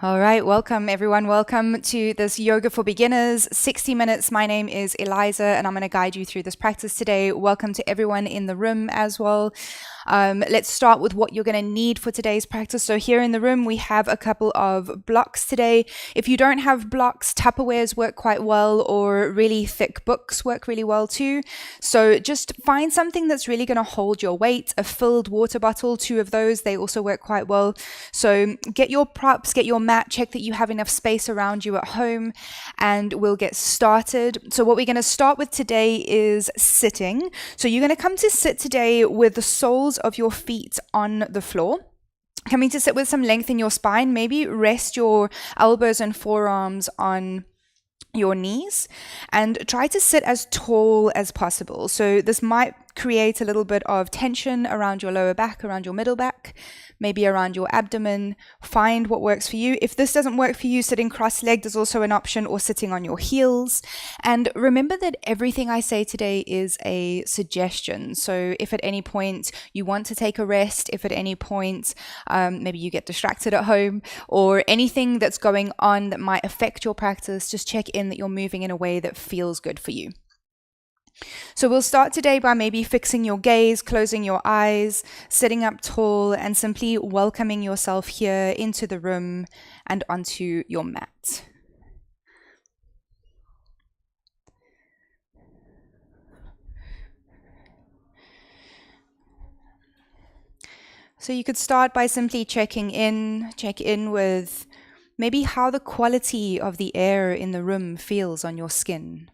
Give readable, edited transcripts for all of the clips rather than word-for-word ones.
All right, welcome everyone. Welcome to this Yoga for Beginners 60 minutes. My name is Eliza and I'm going to guide you through this practice today. Welcome to everyone in the room as well. Let's start with what you're going to need for today's practice. So here in the room, we have a couple of blocks today. If you don't have blocks, Tupperwares work quite well, or really thick books work really well too. So just find something that's really going to hold your weight. A filled water bottle, 2 of those, they also work quite well. So get your props, get your mat, check that you have enough space around you at home, and we'll get started. So what we're going to start with today is sitting. So you're going to come to sit today with the soles of your feet on the floor. Coming to sit with some length in your spine. Maybe rest your elbows and forearms on your knees and try to sit as tall as possible. So this might create a little bit of tension around your lower back, around your middle back, maybe around your abdomen. Find what works for you. If this doesn't work for you, sitting cross-legged is also an option, or sitting on your heels. And remember that everything I say today is a suggestion. So if at any point you want to take a rest, if at any point maybe you get distracted at home, or anything that's going on that might affect your practice, just check in that you're moving in a way that feels good for you. So we'll start today by maybe fixing your gaze, closing your eyes, sitting up tall, and simply welcoming yourself here into the room and onto your mat. So you could start by simply check in with maybe how the quality of the air in the room feels on your skin.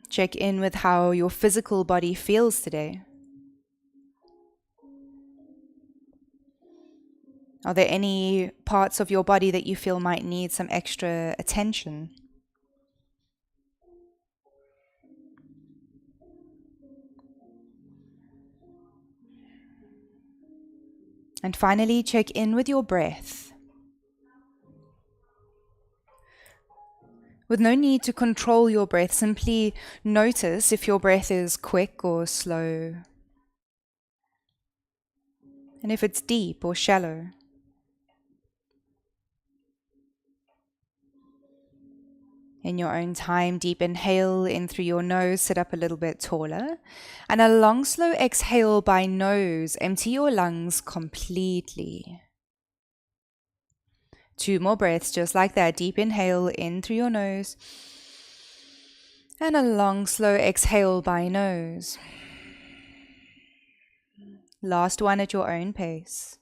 Check in with how your physical body feels today. Are there any parts of your body that you feel might need some extra attention? And finally, check in with your breath. With no need to control your breath, simply notice if your breath is quick or slow, and if it's deep or shallow. In your own time, deep inhale in through your nose, sit up a little bit taller, and a long, slow exhale by nose, empty your lungs completely. 2 more breaths just like that. Deep inhale in through your nose, and a long, slow exhale by nose. Last one at your own pace.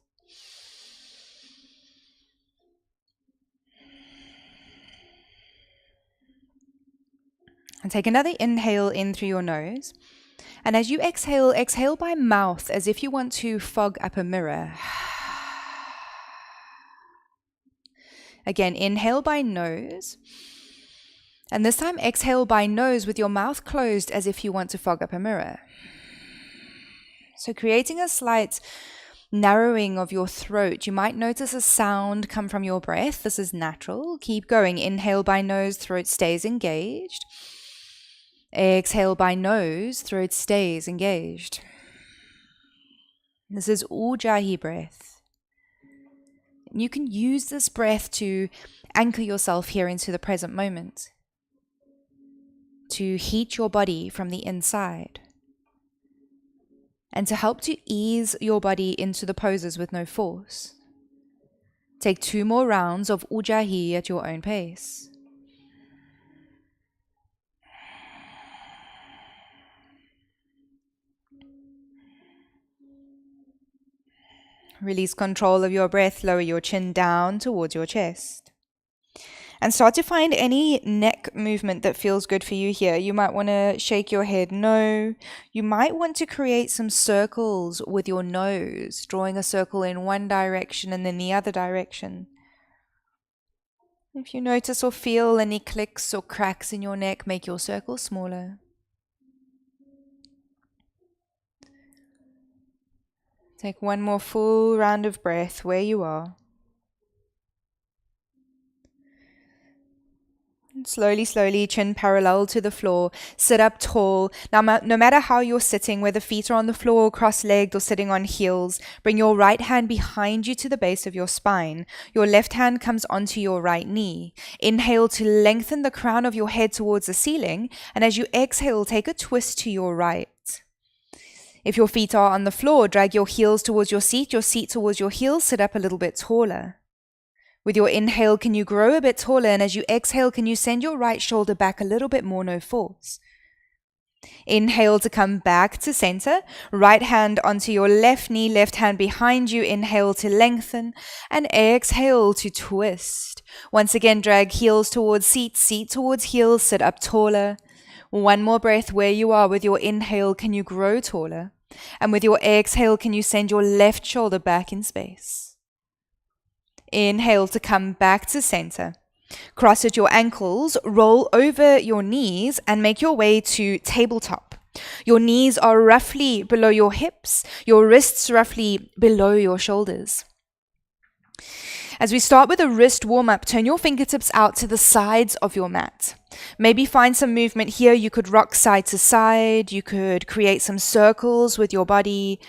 And take another inhale in through your nose. And as you exhale, exhale by mouth as if you want to fog up a mirror. Again, inhale by nose. And this time exhale by nose with your mouth closed as if you want to fog up a mirror. So creating a slight narrowing of your throat. You might notice a sound come from your breath. This is natural. Keep going. Inhale by nose, throat stays engaged. Exhale by nose, throat stays engaged. This is Ujjayi breath. You can use this breath to anchor yourself here into the present moment, to heat your body from the inside, and to help to ease your body into the poses with no force. Take 2 more rounds of Ujjayi at your own pace. Release control of your breath, lower your chin down towards your chest. And start to find any neck movement that feels good for you here. You might want to shake your head no. You might want to create some circles with your nose, drawing a circle in one direction and then the other direction. If you notice or feel any clicks or cracks in your neck, make your circle smaller. Take 1 more full round of breath where you are. slowly, slowly, chin parallel to the floor. Sit up tall. Now, no matter how you're sitting, whether feet are on the floor, cross-legged, or sitting on heels, bring your right hand behind you to the base of your spine. Your left hand comes onto your right knee. Inhale to lengthen the crown of your head towards the ceiling, and as you exhale, take a twist to your right. If your feet are on the floor, drag your heels towards your seat towards your heels, sit up a little bit taller. With your inhale, can you grow a bit taller? And as you exhale, can you send your right shoulder back a little bit more, no force? Inhale to come back to center. Right hand onto your left knee, left hand behind you. Inhale to lengthen. And exhale to twist. Once again, drag heels towards seat towards heels, sit up taller. One more breath where you are. With your inhale, can you grow taller? And with your exhale, can you send your left shoulder back in space? Inhale to come back to center. Cross at your ankles, roll over your knees, and make your way to tabletop. Your knees are roughly below your hips, your wrists roughly below your shoulders. As we start with a wrist warm-up, turn your fingertips out to the sides of your mat. Maybe find some movement here. You could rock side to side. You could create some circles with your body.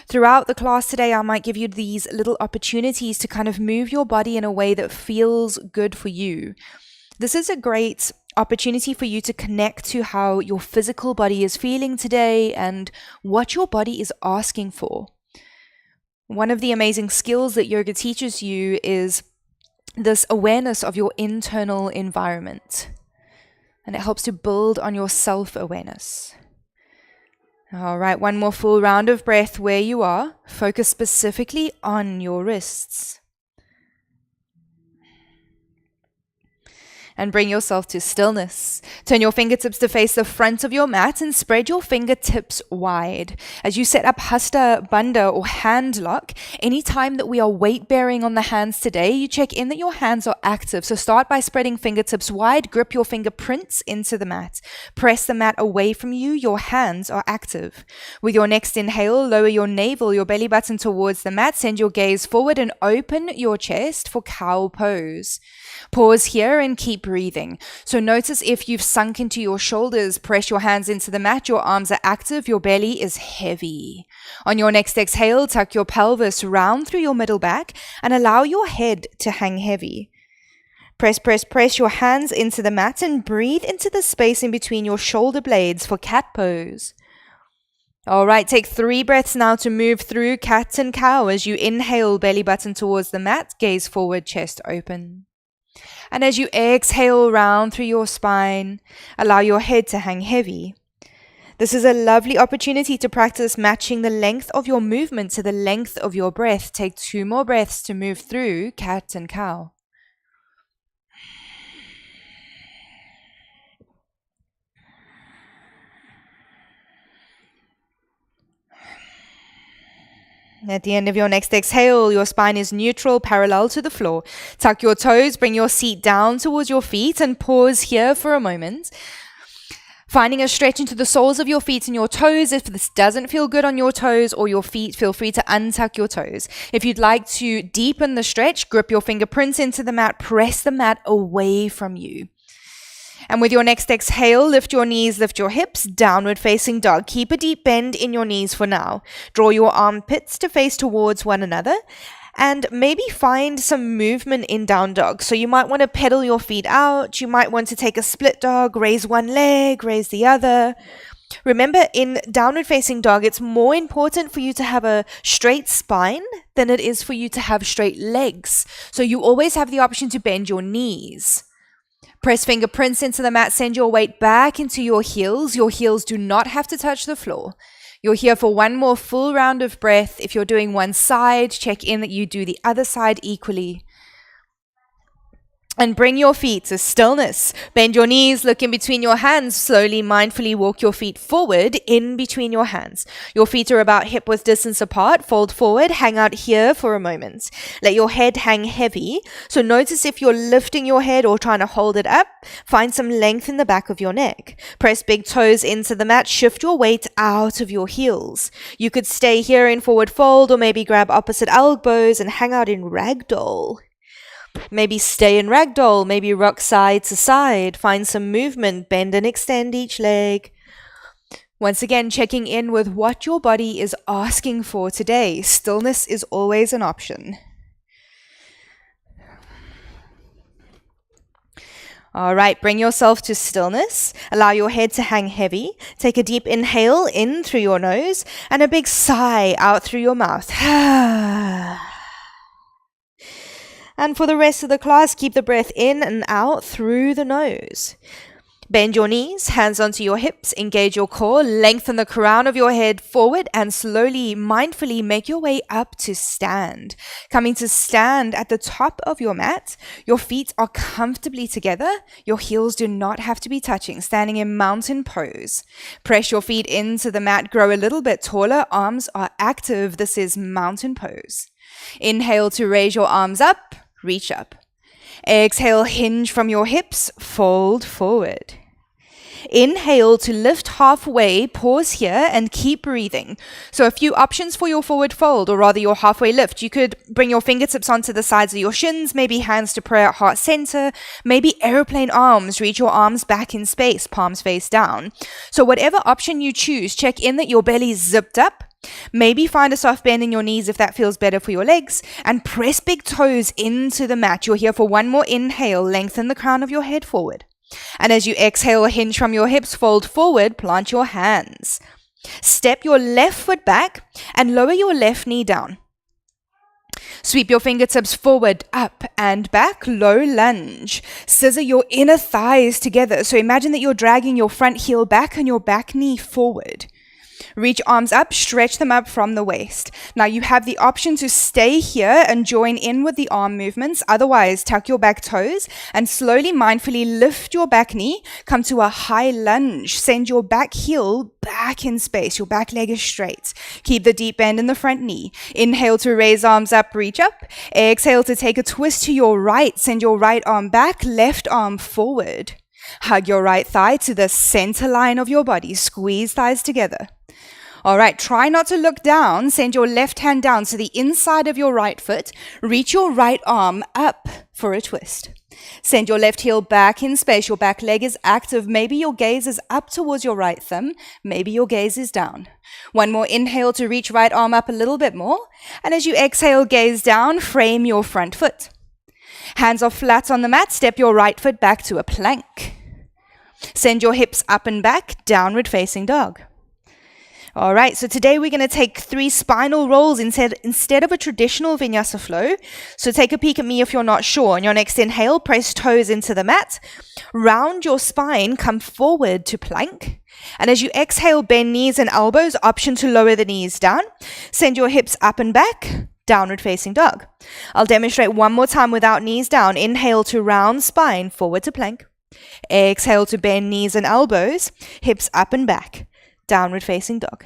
Throughout the class today, I might give you these little opportunities to kind of move your body in a way that feels good for you. This is a great opportunity for you to connect to how your physical body is feeling today and what your body is asking for. One of the amazing skills that yoga teaches you is this awareness of your internal environment, and it helps to build on your self-awareness. All right, one more full round of breath where you are. Focus specifically on your wrists. And bring yourself to stillness. Turn your fingertips to face the front of your mat and spread your fingertips wide. As you set up Hasta Bandha or hand lock, anytime that we are weight bearing on the hands today, you check in that your hands are active. So start by spreading fingertips wide, grip your fingerprints into the mat. Press the mat away from you, your hands are active. With your next inhale, lower your navel, your belly button towards the mat, send your gaze forward and open your chest for cow pose. Pause here and keep breathing. So notice if you've sunk into your shoulders, press your hands into the mat, your arms are active, your belly is heavy. On your next exhale, tuck your pelvis round through your middle back and allow your head to hang heavy. Press your hands into the mat and breathe into the space in between your shoulder blades for cat pose. All right, take 3 breaths now to move through cat and cow. As you inhale, belly button towards the mat, gaze forward, chest open. And as you exhale round through your spine, allow your head to hang heavy. This is a lovely opportunity to practice matching the length of your movement to the length of your breath. Take 2 more breaths to move through cat and cow. At the end of your next exhale, your spine is neutral, parallel to the floor. Tuck your toes, bring your seat down towards your feet, and pause here for a moment. Finding a stretch into the soles of your feet and your toes. If this doesn't feel good on your toes or your feet, feel free to untuck your toes. If you'd like to deepen the stretch, grip your fingerprints into the mat, press the mat away from you. And with your next exhale, lift your knees, lift your hips, downward facing dog. Keep a deep bend in your knees for now. Draw your armpits to face towards one another. And maybe find some movement in down dog. So you might want to pedal your feet out. You might want to take a split dog, raise one leg, raise the other. Remember, in downward facing dog, it's more important for you to have a straight spine than it is for you to have straight legs. So you always have the option to bend your knees. Press fingerprints into the mat, send your weight back into your heels. Your heels do not have to touch the floor. You're here for one more full round of breath. If you're doing one side, check in that you do the other side equally. And bring your feet to stillness. Bend your knees, look in between your hands. Slowly, mindfully walk your feet forward in between your hands. Your feet are about hip-width distance apart. Fold forward, hang out here for a moment. Let your head hang heavy. So notice if you're lifting your head or trying to hold it up. Find some length in the back of your neck. Press big toes into the mat. Shift your weight out of your heels. You could stay here in forward fold or maybe grab opposite elbows and hang out in ragdoll. Maybe stay in ragdoll, maybe rock side to side. Find some movement, bend and extend each leg. Once again, checking in with what your body is asking for today. Stillness is always an option. All right, bring yourself to stillness. Allow your head to hang heavy. Take a deep inhale in through your nose and a big sigh out through your mouth. And for the rest of the class, keep the breath in and out through the nose. Bend your knees, hands onto your hips, engage your core, lengthen the crown of your head forward, and slowly, mindfully make your way up to stand. Coming to stand at the top of your mat, your feet are comfortably together, your heels do not have to be touching, standing in mountain pose. Press your feet into the mat, grow a little bit taller, arms are active, this is mountain pose. Inhale to raise your arms up, reach up. Exhale, hinge from your hips, fold forward. Inhale to lift halfway, pause here and keep breathing. So a few options for your forward fold, or rather your halfway lift. You could bring your fingertips onto the sides of your shins, maybe hands to prayer at heart center, maybe airplane arms, reach your arms back in space, palms face down. So whatever option you choose, check in that your belly's zipped up. Maybe find a soft bend in your knees if that feels better for your legs, and press big toes into the mat. You're here for one more inhale, lengthen the crown of your head forward. And as you exhale, hinge from your hips, fold forward, plant your hands. Step your left foot back and lower your left knee down. Sweep your fingertips forward, up and back, low lunge. Scissor your inner thighs together. So imagine that you're dragging your front heel back and your back knee forward. Reach arms up, stretch them up from the waist. Now you have the option to stay here and join in with the arm movements. Otherwise, tuck your back toes and slowly, mindfully lift your back knee. Come to a high lunge. Send your back heel back in space. Your back leg is straight. Keep the deep bend in the front knee. Inhale to raise arms up, reach up. Exhale to take a twist to your right. Send your right arm back, left arm forward. Hug your right thigh to the center line of your body. Squeeze thighs together. All right, try not to look down. Send your left hand down to the inside of your right foot. Reach your right arm up for a twist. Send your left heel back in space. Your back leg is active. Maybe your gaze is up towards your right thumb. Maybe your gaze is down. One more inhale to reach right arm up a little bit more. And as you exhale, gaze down, frame your front foot. Hands are flat on the mat. Step your right foot back to a plank. Send your hips up and back, downward facing dog. All right, so today we're going to take 3 spinal rolls instead of a traditional vinyasa flow. So take a peek at me if you're not sure. On your next inhale, press toes into the mat. Round your spine, come forward to plank. And as you exhale, bend knees and elbows, option to lower the knees down. Send your hips up and back, downward facing dog. I'll demonstrate one more time without knees down. Inhale to round spine, forward to plank. Exhale to bend knees and elbows, hips up and back. Downward facing dog.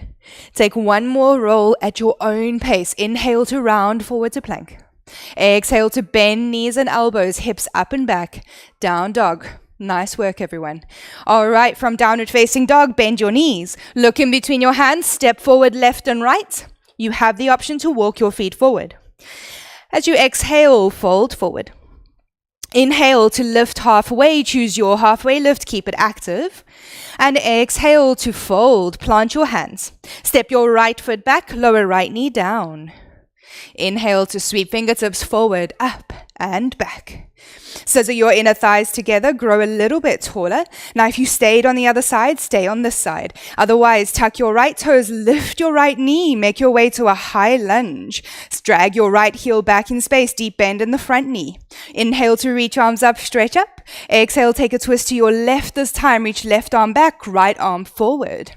Take one more roll at your own pace. Inhale to round forward to plank. Exhale to bend knees and elbows, hips up and back. Down dog. Nice work, everyone. All right, from downward facing dog, bend your knees. Look in between your hands, step forward left and right. You have the option to walk your feet forward. As you exhale, fold forward. Inhale to lift halfway, choose your halfway lift, keep it active. And exhale to fold, plant your hands. Step your right foot back, lower right knee down. Inhale to sweep fingertips forward, up and back. Scissor your inner thighs together, grow a little bit taller. Now if you stayed on the other side, stay on this side. Otherwise, tuck your right toes, lift your right knee, make your way to a high lunge. Drag your right heel back in space, deep bend in the front knee. Inhale to reach arms up, stretch up. Exhale, take a twist to your left this time, reach left arm back, right arm forward.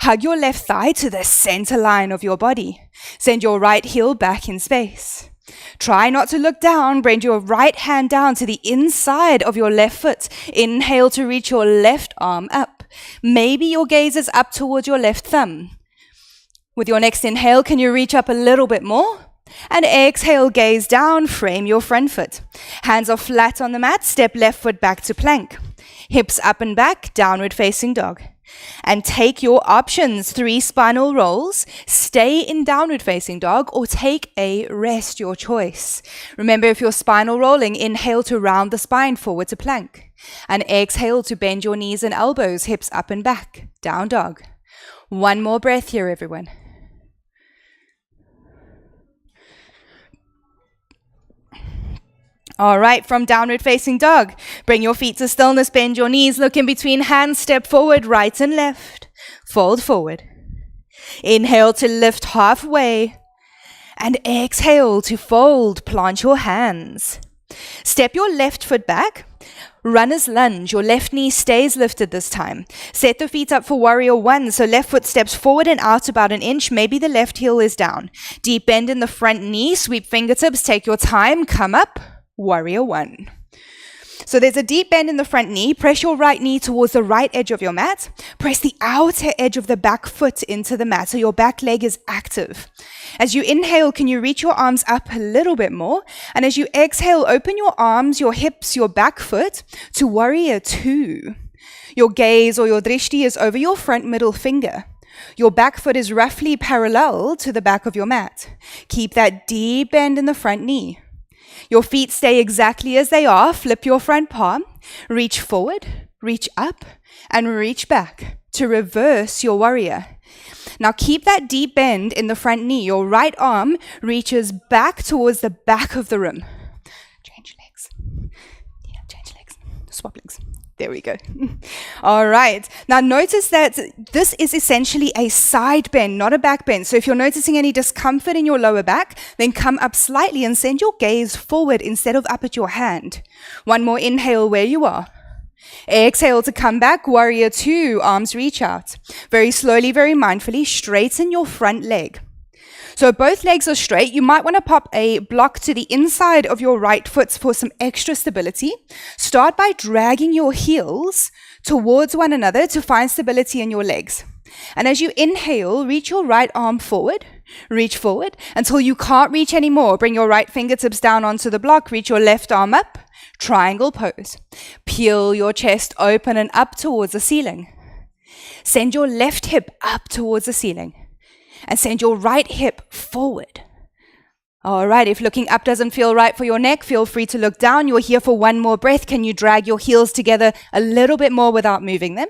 Hug your left thigh to the center line of your body. Send your right heel back in space. Try not to look down. Bring your right hand down to the inside of your left foot. Inhale to reach your left arm up. Maybe your gaze is up towards your left thumb. With your next inhale, can you reach up a little bit more? And exhale, gaze down, frame your front foot. Hands are flat on the mat. Step left foot back to plank. Hips up and back, downward facing dog. And take your options, 3 spinal rolls, stay in downward facing dog, or take a rest, your choice. Remember, if you're spinal rolling, inhale to round the spine forward to plank. And exhale to bend your knees and elbows, hips up and back, down dog. One more breath here, everyone. All right, from downward facing dog, bring your feet to stillness, bend your knees, look in between hands, step forward, right and left, fold forward. Inhale to lift halfway, and exhale to fold, plant your hands. Step your left foot back, runner's lunge, your left knee stays lifted this time. Set the feet up for warrior 1, so left foot steps forward and out about an inch, maybe the left heel is down. Deep bend in the front knee, sweep fingertips, take your time, come up. Warrior 1. So there's a deep bend in the front knee. Press your right knee towards the right edge of your mat. Press the outer edge of the back foot into the mat so your back leg is active. As you inhale, can you reach your arms up a little bit more? And as you exhale, open your arms, your hips, your back foot to warrior 2. Your gaze or your drishti is over your front middle finger. Your back foot is roughly parallel to the back of your mat. Keep that deep bend in the front knee. Your feet stay exactly as they are. Flip your front palm, reach forward, reach up, and reach back to reverse your warrior. Now keep that deep bend in the front knee. Your right arm reaches back towards the back of the room. Change legs. Yeah, change legs. Swap legs. There we go. All right. Now notice that this is essentially a side bend, not a back bend. So if you're noticing any discomfort in your lower back, then come up slightly and send your gaze forward instead of up at your hand. One more inhale where you are. Exhale to come back, warrior 2, arms reach out. Very slowly, very mindfully, straighten your front leg. So both legs are straight. You might want to pop a block to the inside of your right foot for some extra stability. Start by dragging your heels towards one another to find stability in your legs. And as you inhale, reach your right arm forward, reach forward until you can't reach anymore. Bring your right fingertips down onto the block, reach your left arm up, triangle pose. Peel your chest open and up towards the ceiling. Send your left hip up towards the ceiling. And send your right hip forward. All right, if looking up doesn't feel right for your neck, feel free to look down. You're here for one more breath. Can you drag your heels together a little bit more without moving them?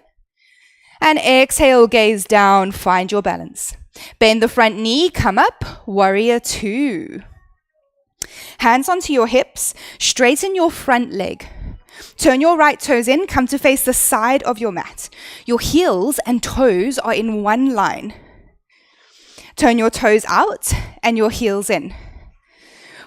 And exhale, gaze down, find your balance. Bend the front knee, come up, warrior 2. Hands onto your hips, straighten your front leg. Turn your right toes in, come to face the side of your mat. Your heels and toes are in one line. Turn your toes out and your heels in.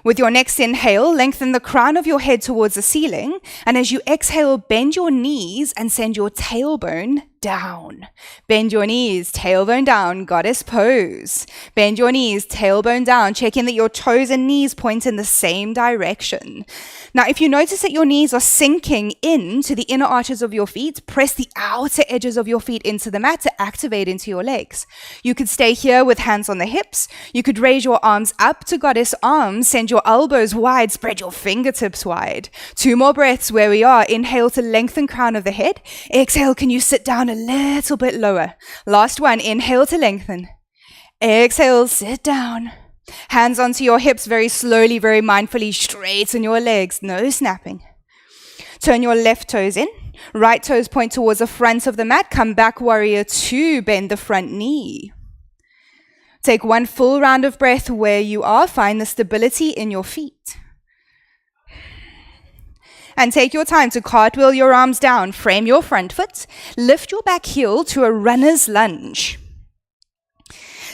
With your next inhale, lengthen the crown of your head towards the ceiling. And as you exhale, bend your knees and send your tailbone down. Bend your knees, tailbone down, goddess pose. Bend your knees, tailbone down. Check in that your toes and knees point in the same direction. Now, if you notice that your knees are sinking into the inner arches of your feet, press the outer edges of your feet into the mat to activate into your legs. You could stay here with hands on the hips. You could raise your arms up to goddess arms, send your elbows wide, spread your fingertips wide. 2 more breaths where we are. Inhale to lengthen crown of the head. Exhale, can you sit down a little bit lower? Last one, inhale to lengthen. Exhale, sit down. Hands onto your hips, very slowly, very mindfully, straighten your legs, no snapping. Turn your left toes in. Right toes point towards the front of the mat. Come back, warrior 2, bend the front knee. Take one full round of breath where you are. Find the stability in your feet. And take your time to cartwheel your arms down. Frame your front foot. Lift your back heel to a runner's lunge.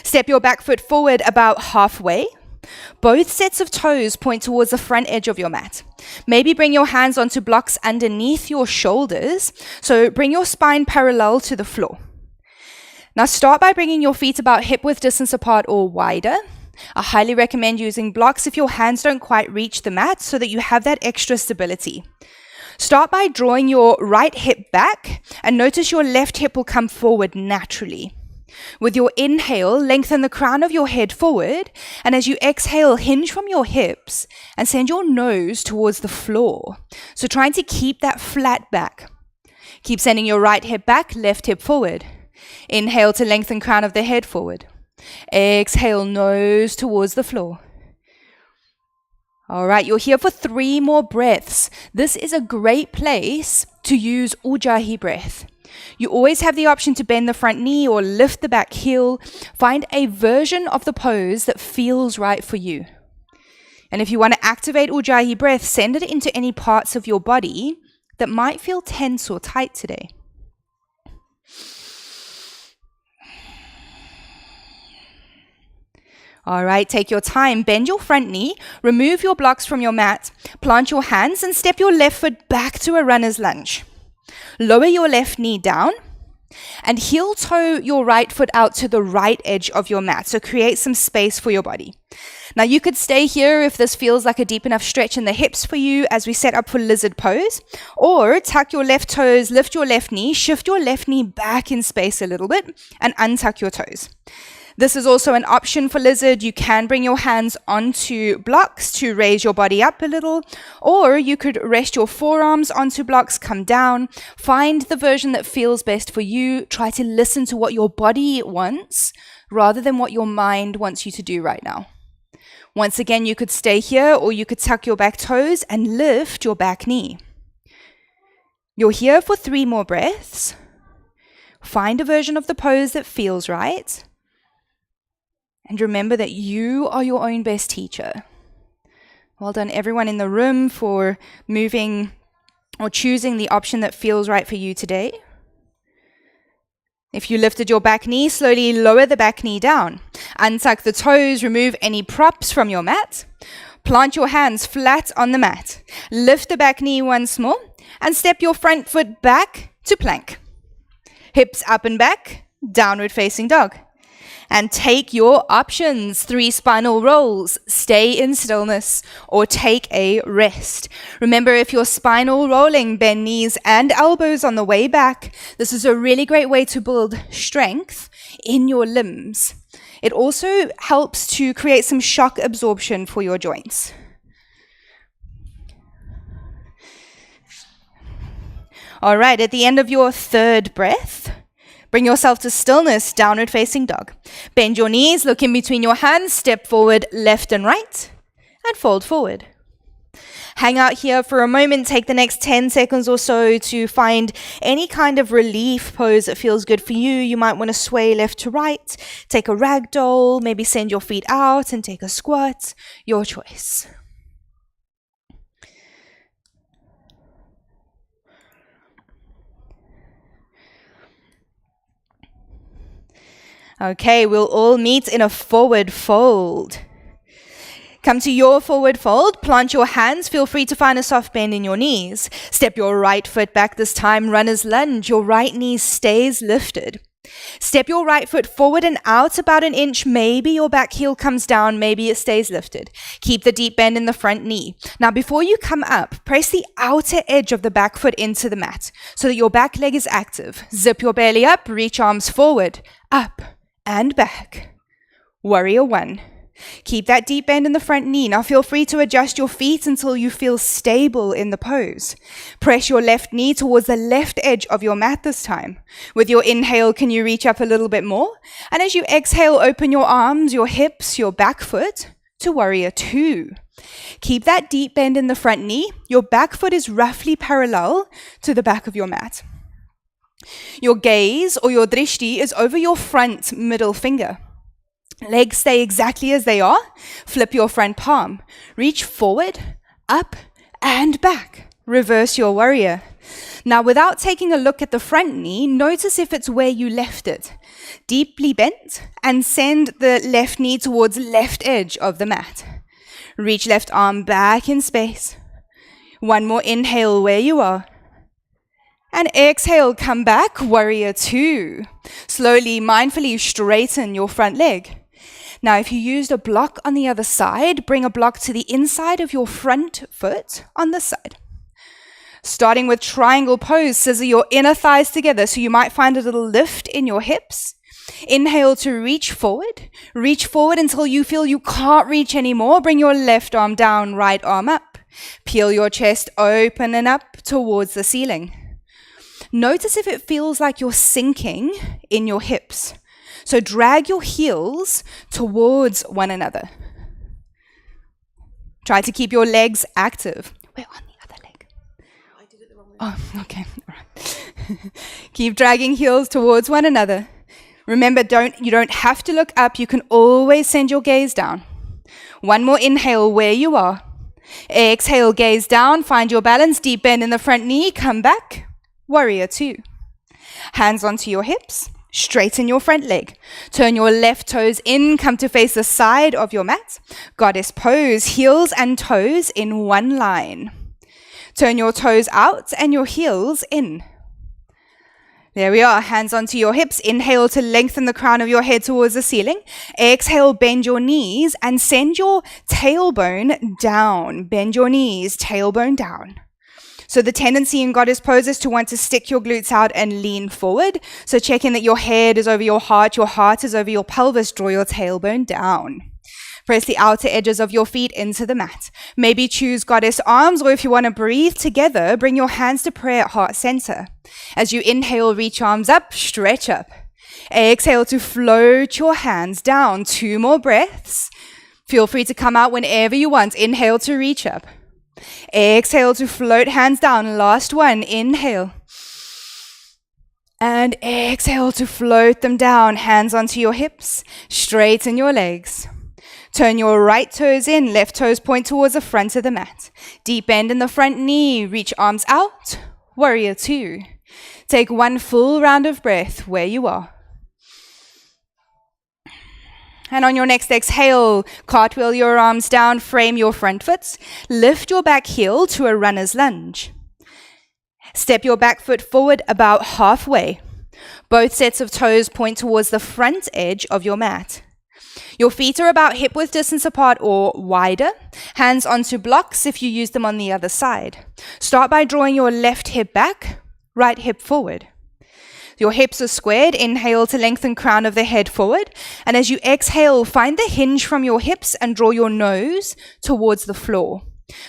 Step your back foot forward about halfway. Both sets of toes point towards the front edge of your mat. Maybe bring your hands onto blocks underneath your shoulders. So bring your spine parallel to the floor. Now start by bringing your feet about hip-width distance apart or wider. I highly recommend using blocks if your hands don't quite reach the mat so that you have that extra stability. Start by drawing your right hip back and notice your left hip will come forward naturally. With your inhale, lengthen the crown of your head forward, and as you exhale, hinge from your hips and send your nose towards the floor. So trying to keep that flat back. Keep sending your right hip back, left hip forward. Inhale to lengthen crown of the head forward. Exhale, nose towards the floor. All right, you're here for 3 more breaths. This is a great place to use Ujjayi breath. You always have the option to bend the front knee or lift the back heel. Find a version of the pose that feels right for you. And if you want to activate Ujjayi breath, send it into any parts of your body that might feel tense or tight today. All right, take your time. Bend your front knee, remove your blocks from your mat, plant your hands and step your left foot back to a runner's lunge. Lower your left knee down and heel toe your right foot out to the right edge of your mat. So create some space for your body. Now you could stay here if this feels like a deep enough stretch in the hips for you as we set up for lizard pose, or tuck your left toes, lift your left knee, shift your left knee back in space a little bit and untuck your toes. This is also an option for lizard. You can bring your hands onto blocks to raise your body up a little, or you could rest your forearms onto blocks, come down. Find the version that feels best for you. Try to listen to what your body wants rather than what your mind wants you to do right now. Once again, you could stay here or you could tuck your back toes and lift your back knee. You're here for 3 more breaths. Find a version of the pose that feels right. And remember that you are your own best teacher. Well done, everyone in the room, for moving or choosing the option that feels right for you today. If you lifted your back knee, slowly lower the back knee down. Untuck the toes, remove any props from your mat. Plant your hands flat on the mat. Lift the back knee once more and step your front foot back to plank. Hips up and back, downward facing dog. And take your options: 3 spinal rolls, stay in stillness, or take a rest. Remember, if you're spinal rolling, bend knees and elbows on the way back. This is a really great way to build strength in your limbs. It also helps to create some shock absorption for your joints. All right, at the end of your 3rd breath, bring yourself to stillness, downward facing dog. Bend your knees, look in between your hands, step forward left and right, and fold forward. Hang out here for a moment, take the next 10 seconds or so to find any kind of relief pose that feels good for you. You might want to sway left to right, take a ragdoll, maybe send your feet out and take a squat, your choice. Okay, we'll all meet in a forward fold. Come to your forward fold, plant your hands, feel free to find a soft bend in your knees. Step your right foot back this time, runner's lunge, your right knee stays lifted. Step your right foot forward and out about an inch, maybe your back heel comes down, maybe it stays lifted. Keep the deep bend in the front knee. Now before you come up, press the outer edge of the back foot into the mat so that your back leg is active. Zip your belly up, reach arms forward, up, and back. Warrior 1. Keep that deep bend in the front knee. Now feel free to adjust your feet until you feel stable in the pose. Press your left knee towards the left edge of your mat this time. With your inhale, can you reach up a little bit more? And as you exhale, open your arms, your hips, your back foot to Warrior 2. Keep that deep bend in the front knee. Your back foot is roughly parallel to the back of your mat. Your gaze or your drishti is over your front middle finger. Legs stay exactly as they are. Flip your front palm. Reach forward, up, and back. Reverse your warrior. Now, without taking a look at the front knee, notice if it's where you left it. Deeply bent and send the left knee towards left edge of the mat. Reach left arm back in space. One more inhale where you are. And exhale, come back, Warrior 2. Slowly, mindfully straighten your front leg. Now, if you used a block on the other side, bring a block to the inside of your front foot on this side. Starting with triangle pose, scissor your inner thighs together so you might find a little lift in your hips. Inhale to reach forward until you feel you can't reach anymore. Bring your left arm down, right arm up. Peel your chest open and up towards the ceiling. Notice if it feels like you're sinking in your hips. So drag your heels towards one another. Try to keep your legs active. We're on the other leg. I did it the wrong way. Oh, okay. All right. Keep dragging heels towards one another. Remember, you don't have to look up. You can always send your gaze down. One more inhale where you are. Exhale, gaze down, find your balance, deep bend in the front knee, come back. Warrior two. Hands onto your hips, straighten your front leg. Turn your left toes in, come to face the side of your mat. Goddess pose, heels and toes in one line. Turn your toes out and your heels in. There we are, hands onto your hips. Inhale to lengthen the crown of your head towards the ceiling. Exhale, bend your knees and send your tailbone down. Bend your knees, tailbone down. So the tendency in Goddess Pose is to want to stick your glutes out and lean forward. So check in that your head is over your heart is over your pelvis. Draw your tailbone down. Press the outer edges of your feet into the mat. Maybe choose Goddess arms, or if you want to breathe together, bring your hands to prayer at heart center. As you inhale, reach arms up, stretch up. Exhale to float your hands down. 2 more breaths. Feel free to come out whenever you want. Inhale to reach up. Exhale to float hands down. Last one. Inhale. And exhale to float them down. Hands onto your hips. Straighten your legs. Turn your right toes in, left toes point towards the front of the mat. Deep bend in the front knee, reach arms out. Warrior two. Take 1 full round of breath where you are. And on your next exhale, cartwheel your arms down, frame your front foot. Lift your back heel to a runner's lunge. Step your back foot forward about halfway. Both sets of toes point towards the front edge of your mat. Your feet are about hip width distance apart or wider. Hands onto blocks if you use them on the other side. Start by drawing your left hip back, right hip forward. Your hips are squared. Inhale to lengthen crown of the head forward. And as you exhale, find the hinge from your hips and draw your nose towards the floor.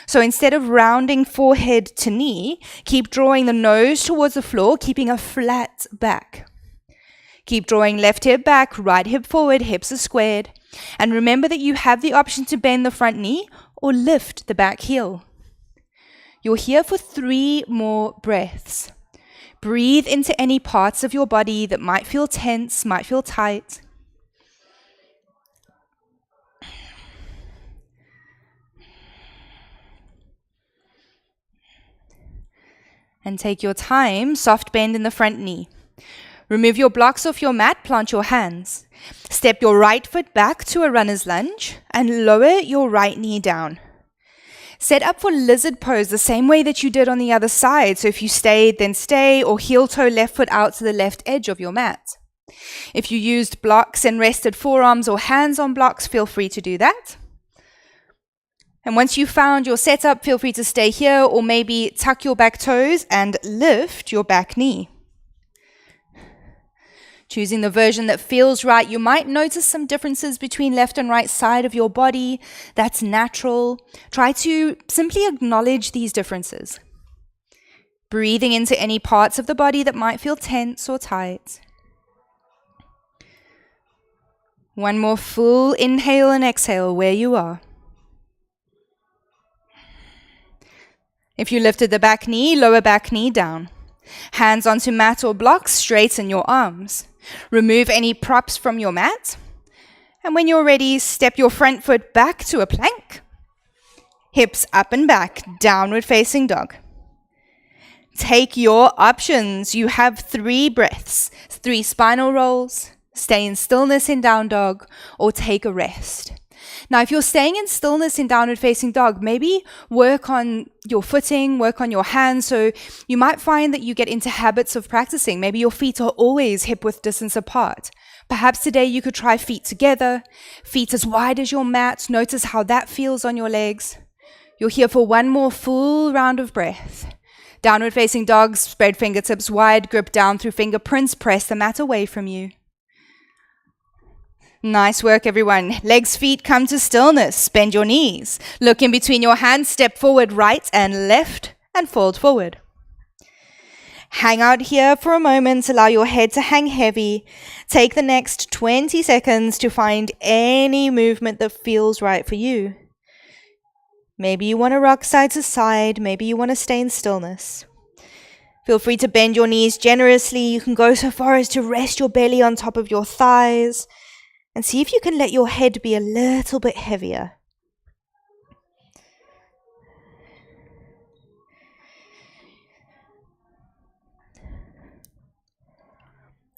So instead of rounding forehead to knee, keep drawing the nose towards the floor, keeping a flat back. Keep drawing left hip back, right hip forward, hips are squared. And remember that you have the option to bend the front knee or lift the back heel. You're here for 3 more breaths. Breathe into any parts of your body that might feel tense, might feel tight. And take your time, soft bend in the front knee. Remove your blocks off your mat, plant your hands. Step your right foot back to a runner's lunge and lower your right knee down. Set up for lizard pose the same way that you did on the other side. So if you stayed, then stay, or heel toe left foot out to the left edge of your mat. If you used blocks and rested forearms or hands on blocks, feel free to do that. And once you've found your setup, feel free to stay here or maybe tuck your back toes and lift your back knee. Choosing the version that feels right. You might notice some differences between left and right side of your body. That's natural. Try to simply acknowledge these differences. Breathing into any parts of the body that might feel tense or tight. 1 more full inhale and exhale where you are. If you lifted the back knee, lower back knee down. Hands onto mat or blocks, straighten your arms. Remove any props from your mat. And when you're ready, step your front foot back to a plank. Hips up and back, downward facing dog. Take your options. You have 3 breaths, 3 spinal rolls, stay in stillness in down dog, or take a rest. Now, if you're staying in stillness in downward facing dog, maybe work on your footing, work on your hands. So you might find that you get into habits of practicing. Maybe your feet are always hip width distance apart. Perhaps today you could try feet together, feet as wide as your mat. Notice how that feels on your legs. You're here for 1 more full round of breath. Downward facing dog, spread fingertips wide, grip down through fingerprints, press the mat away from you. Nice work, everyone. Legs, feet, come to stillness. Bend your knees. Look in between your hands, step forward right and left, and fold forward. Hang out here for a moment, allow your head to hang heavy. Take the next 20 seconds to find any movement that feels right for you. Maybe you want to rock side to side, maybe you want to stay in stillness. Feel free to bend your knees generously. You can go so far as to rest your belly on top of your thighs and see if you can let your head be a little bit heavier.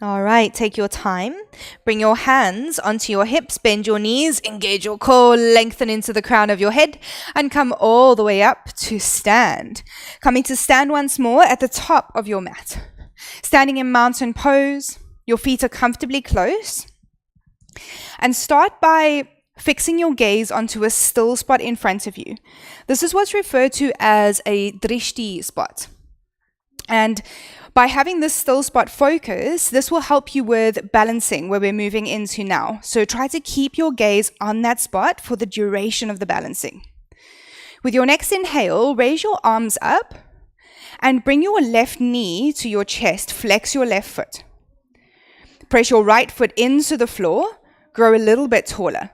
All right, take your time. Bring your hands onto your hips, bend your knees, engage your core, lengthen into the crown of your head, and come all the way up to stand. Coming to stand once more at the top of your mat. Standing in mountain pose, your feet are comfortably close. And start by fixing your gaze onto a still spot in front of you. This is what's referred to as a drishti spot. And by having this still spot focus, this will help you with balancing where we're moving into now. So try to keep your gaze on that spot for the duration of the balancing. With your next inhale, raise your arms up and bring your left knee to your chest. Flex your left foot. Press your right foot into the floor. Grow a little bit taller.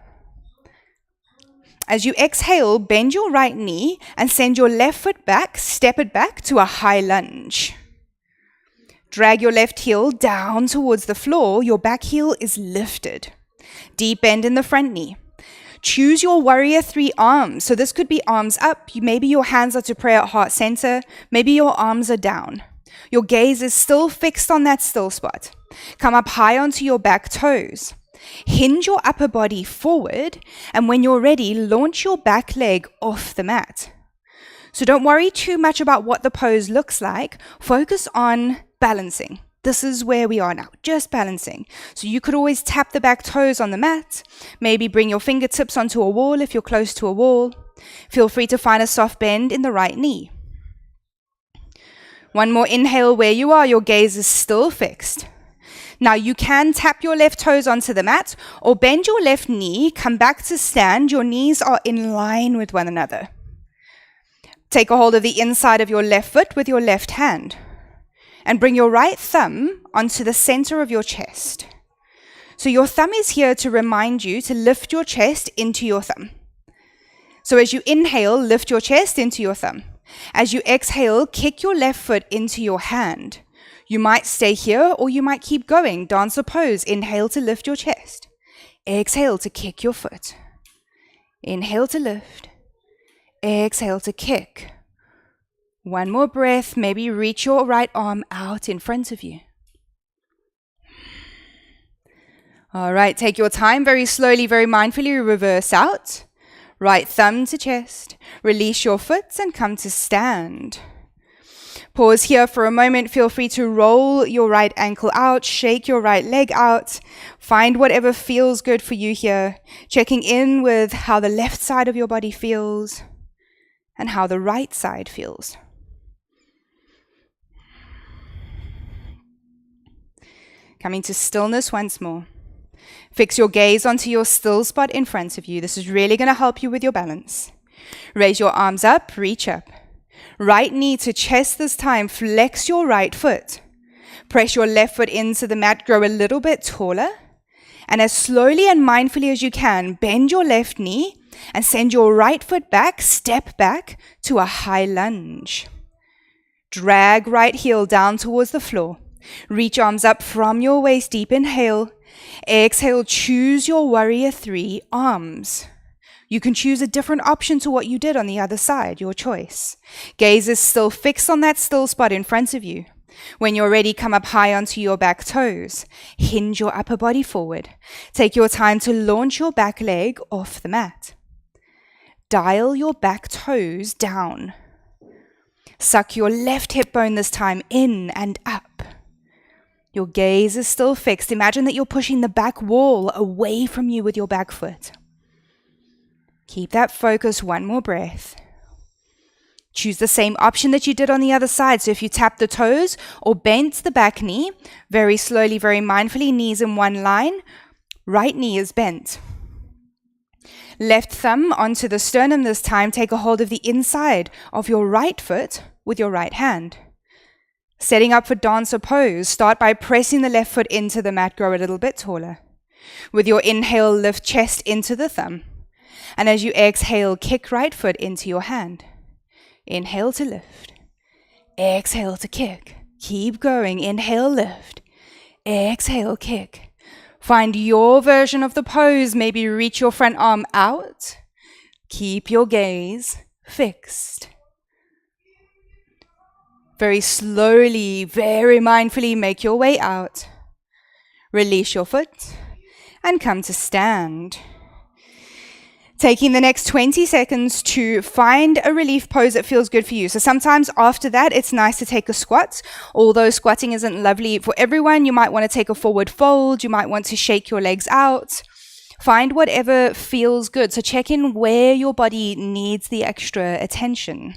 As you exhale, bend your right knee and send your left foot back, step it back to a high lunge. Drag your left heel down towards the floor. Your back heel is lifted. Deep bend in the front knee. Choose your warrior 3 arms. So this could be arms up. Maybe your hands are to pray at heart center. Maybe your arms are down. Your gaze is still fixed on that still spot. Come up high onto your back toes. Hinge your upper body forward, and when you're ready, launch your back leg off the mat. So don't worry too much about what the pose looks like. Focus on balancing. This is where we are now, just balancing. So you could always tap the back toes on the mat, maybe bring your fingertips onto a wall if you're close to a wall. Feel free to find a soft bend in the right knee. One more inhale where you are, your gaze is still fixed. Now you can tap your left toes onto the mat or bend your left knee, come back to stand. Your knees are in line with one another. Take a hold of the inside of your left foot with your left hand and bring your right thumb onto the center of your chest. So your thumb is here to remind you to lift your chest into your thumb. So as you inhale, lift your chest into your thumb. As you exhale, kick your left foot into your hand. You might stay here or you might keep going. Dancer pose. Inhale to lift your chest. Exhale to kick your foot. Inhale to lift. Exhale to kick. One more breath. Maybe reach your right arm out in front of you. All right, take your time. Very slowly, very mindfully reverse out. Right thumb to chest. Release your foot and come to stand. Pause here for a moment. Feel free to roll your right ankle out, shake your right leg out. Find whatever feels good for you here. Checking in with how the left side of your body feels and how the right side feels. Coming to stillness once more. Fix your gaze onto your still spot in front of you. This is really going to help you with your balance. Raise your arms up, reach up. Right knee to chest this time. Flex your right foot. Press your left foot into the mat. Grow a little bit taller. And as slowly and mindfully as you can, bend your left knee and send your right foot back, step back to a high lunge. Drag right heel down towards the floor. Reach arms up from your waist. Deep inhale. Exhale, choose your warrior 3 arms. You can choose a different option to what you did on the other side, your choice. Gaze is still fixed on that still spot in front of you. When you're ready, come up high onto your back toes. Hinge your upper body forward. Take your time to launch your back leg off the mat. Dial your back toes down. Suck your left hip bone this time in and up. Your gaze is still fixed. Imagine that you're pushing the back wall away from you with your back foot. Keep that focus. One more breath. Choose the same option that you did on the other side. So if you tap the toes or bent the back knee, very slowly, very mindfully, knees in one line, right knee is bent. Left thumb onto the sternum this time. Take a hold of the inside of your right foot with your right hand. Setting up for dancer pose, start by pressing the left foot into the mat, grow a little bit taller. With your inhale, lift chest into the thumb. And as you exhale, kick right foot into your hand. Inhale to lift. Exhale to kick. Keep going. Inhale, lift. Exhale, kick. Find your version of the pose. Maybe reach your front arm out. Keep your gaze fixed. Very slowly, very mindfully make your way out. Release your foot and come to stand. Taking the next 20 seconds to find a relief pose that feels good for you. So sometimes after that, it's nice to take a squat. Although squatting isn't lovely for everyone, you might want to take a forward fold. You might want to shake your legs out. Find whatever feels good. So check in where your body needs the extra attention.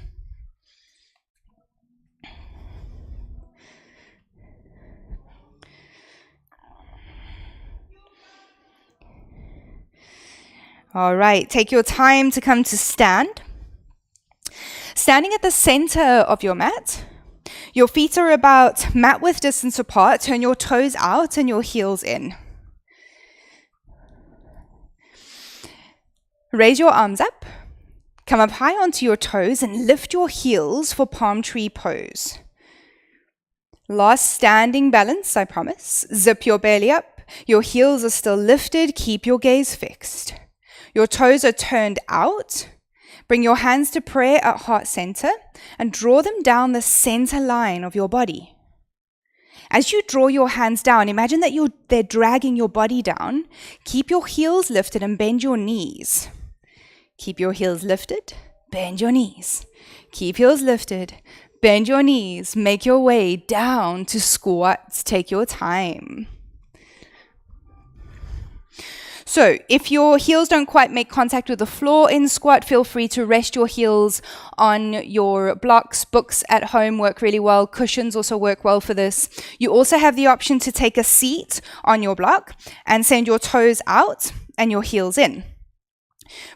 All right, take your time to come to stand. Standing at the center of your mat, your feet are about mat width distance apart. Turn your toes out and your heels in. Raise your arms up, come up high onto your toes and lift your heels for palm tree pose. Last standing balance, I promise. Zip your belly up, your heels are still lifted, keep your gaze fixed. Your toes are turned out. Bring your hands to prayer at heart center and draw them down the center line of your body. As you draw your hands down, imagine that they're dragging your body down. Keep your heels lifted and bend your knees. Keep your heels lifted, bend your knees. Keep heels lifted, bend your knees. Make your way down to squats. Take your time. So if your heels don't quite make contact with the floor in squat, feel free to rest your heels on your blocks. Books at home work really well. Cushions also work well for this. You also have the option to take a seat on your block and send your toes out and your heels in.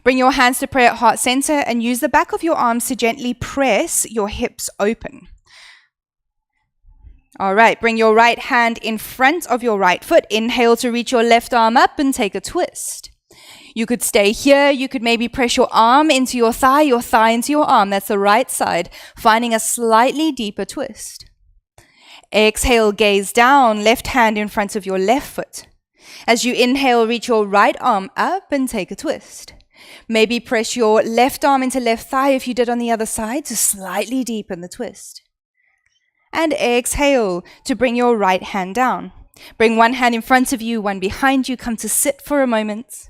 Bring your hands to prayer at heart center and use the back of your arms to gently press your hips open. All right, bring your right hand in front of your right foot. Inhale to reach your left arm up and take a twist. You could stay here. You could maybe press your arm into your thigh into your arm. That's the right side, finding a slightly deeper twist. Exhale, gaze down, left hand in front of your left foot. As you inhale, reach your right arm up and take a twist. Maybe press your left arm into left thigh if you did on the other side to slightly deepen the twist. And exhale to bring your right hand down. Bring one hand in front of you, one behind you. Come to sit for a moment.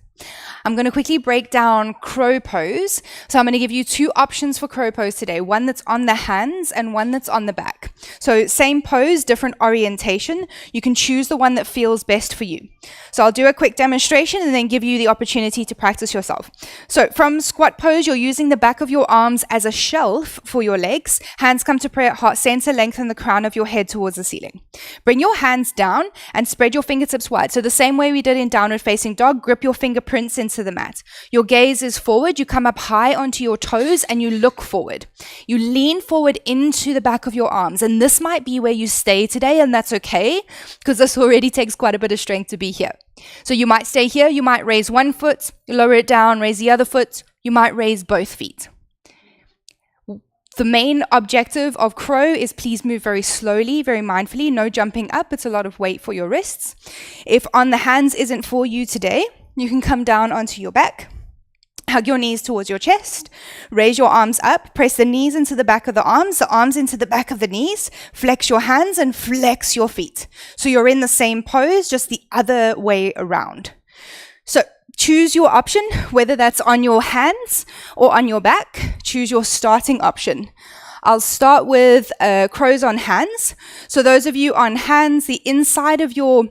I'm going to quickly break down crow pose. So I'm going to give you two options for crow pose today, one that's on the hands and one that's on the back. So same pose, different orientation. You can choose the one that feels best for you. So I'll do a quick demonstration and then give you the opportunity to practice yourself. So from squat pose, you're using the back of your arms as a shelf for your legs. Hands come to prayer at heart center, lengthen the crown of your head towards the ceiling. Bring your hands down and spread your fingertips wide. So the same way we did in downward facing dog, grip your fingerprints into the mat. Your gaze is forward. You come up high onto your toes and you look forward. You lean forward into the back of your arms. And this might be where you stay today, and that's okay because this already takes quite a bit of strength to be here. So you might stay here. You might raise one foot, lower it down, raise the other foot. You might raise both feet. The main objective of crow is please move very slowly, very mindfully, no jumping up. It's a lot of weight for your wrists. If on the hands isn't for you today, you can come down onto your back, hug your knees towards your chest, raise your arms up, press the knees into the back of the arms into the back of the knees, flex your hands and flex your feet. So you're in the same pose, just the other way around. So choose your option, whether that's on your hands or on your back. Choose your starting option. I'll start with crows on hands. So those of you on hands, the inside of your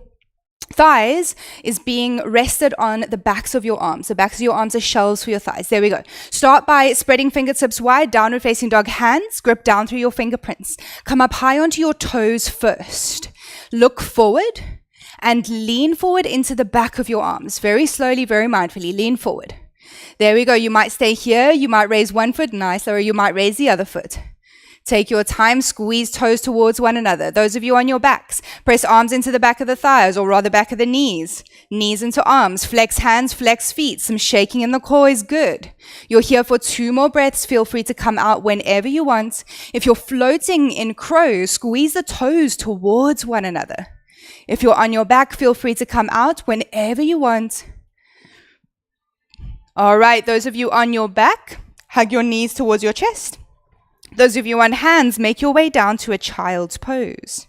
thighs is being rested on the backs of your arms. The backs of your arms are shelves for your thighs. There we go. Start by spreading fingertips wide, downward facing dog hands, grip down through your fingerprints. Come up high onto your toes first. Look forward and lean forward into the back of your arms. Very slowly, very mindfully, lean forward. There we go. You might stay here. You might raise one foot, nice, or you might raise the other foot. Take your time, squeeze toes towards one another. Those of you on your backs, press arms into the back of the thighs, or rather back of the knees. Knees into arms, flex hands, flex feet. Some shaking in the core is good. You're here for 2 more breaths. Feel free to come out whenever you want. If you're floating in crow, squeeze the toes towards one another. If you're on your back, feel free to come out whenever you want. All right, those of you on your back, hug your knees towards your chest. Those of you on hands, make your way down to a child's pose.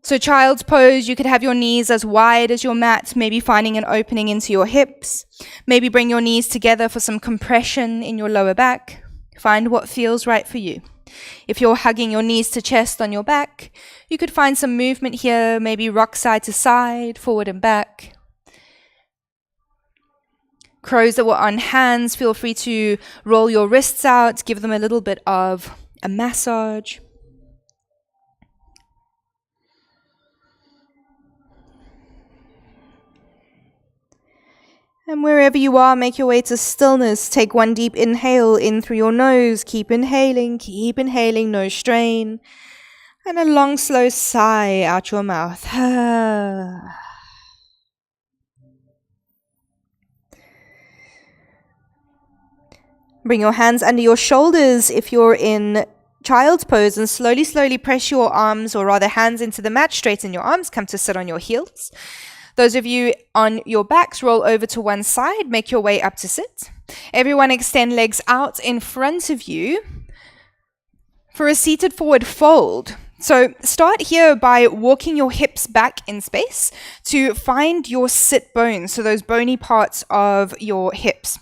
So child's pose, you could have your knees as wide as your mat, maybe finding an opening into your hips. Maybe bring your knees together for some compression in your lower back. Find what feels right for you. If you're hugging your knees to chest on your back, you could find some movement here, maybe rock side to side, forward and back. Crows that were on hands, feel free to roll your wrists out, give them a little bit of a massage. And wherever you are, make your way to stillness. Take one deep inhale in through your nose. Keep inhaling, no strain. And a long, slow sigh out your mouth. Bring your hands under your shoulders if you're in child's pose, and slowly, slowly press your arms, or rather hands, into the mat. Straighten your arms, come to sit on your heels. Those of you on your backs, roll over to one side, make your way up to sit. Everyone extend legs out in front of you for a seated forward fold. So start here by walking your hips back in space to find your sit bones, so those bony parts of your hips.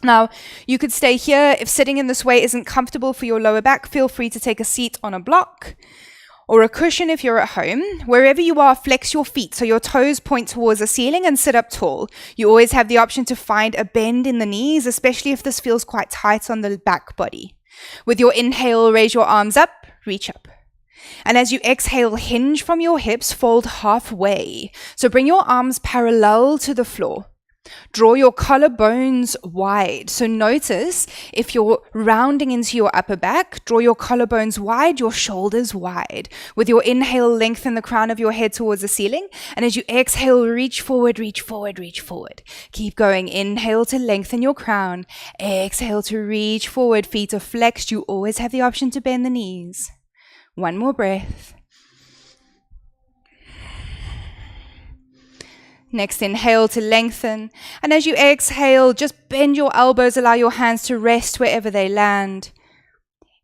Now, you could stay here. If sitting in this way isn't comfortable for your lower back, feel free to take a seat on a block or a cushion if you're at home. Wherever you are, flex your feet so your toes point towards the ceiling and sit up tall. You always have the option to find a bend in the knees, especially if this feels quite tight on the back body. With your inhale, raise your arms up, reach up. And as you exhale, hinge from your hips, fold halfway. So bring your arms parallel to the floor. Draw your collarbones wide. So notice if you're rounding into your upper back, draw your collarbones wide, your shoulders wide. With your inhale, lengthen the crown of your head towards the ceiling. And as you exhale, reach forward, reach forward, reach forward. Keep going. Inhale to lengthen your crown. Exhale to reach forward. Feet are flexed. You always have the option to bend the knees. One more breath. Next, inhale to lengthen. And as you exhale, just bend your elbows, allow your hands to rest wherever they land.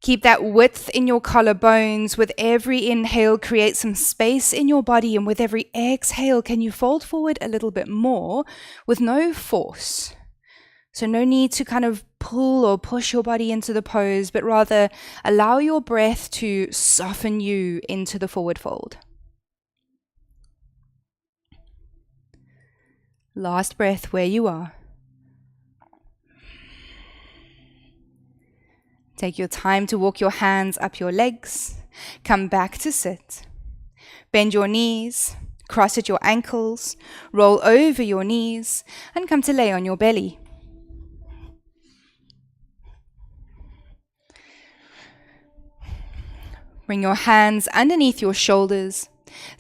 Keep that width in your collarbones. With every inhale, create some space in your body. And with every exhale, can you fold forward a little bit more with no force? So no need to kind of pull or push your body into the pose, but rather allow your breath to soften you into the forward fold. Last breath where you are. Take your time to walk your hands up your legs. Come back to sit. Bend your knees, cross at your ankles, roll over your knees, and come to lay on your belly. Bring your hands underneath your shoulders.